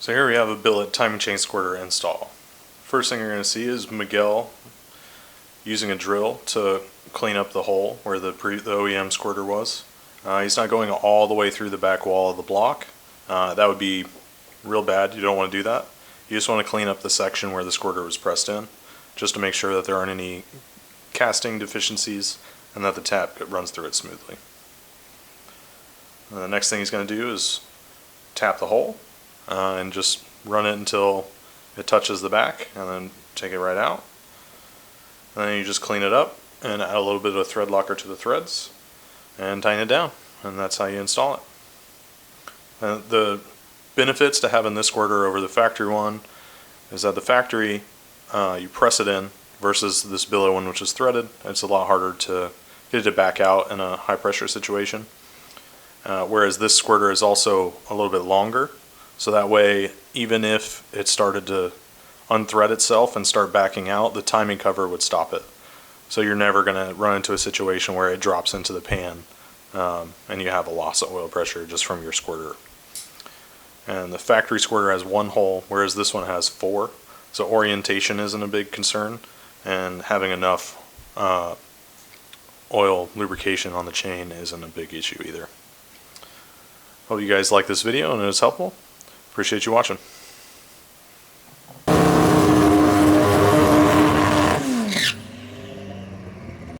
So here we have a billet timing chain squirter install. First thing you're going to see is Miguel using a drill to clean up the hole where the OEM squirter was. He's not going all the way through the back wall of the block. That would be real bad. You don't want to do that. You just want to clean up the section where the squirter was pressed in, just to make sure that there aren't any casting deficiencies and that the tap runs through it smoothly. And the next thing he's going to do is tap the hole and just run it until it touches the back, and then take it right out. And then you just clean it up and add a little bit of thread locker to the threads and tighten it down, and that's how you install it. And the benefits to having this squirter over the factory one is that the factory, you press it in versus this billet one, which is threaded. It's a lot harder to get it to back out in a high pressure situation. Whereas this squirter is also a little bit longer, so that way even if it started to unthread itself and start backing out, the timing cover would stop it. So you're never going to run into a situation where it drops into the pan and you have a loss of oil pressure just from your squirter. And the factory squirter has one hole, whereas this one has 4. So orientation isn't a big concern, and having enough oil lubrication on the chain isn't a big issue either. Hope you guys like this video and it was helpful. Appreciate you watching.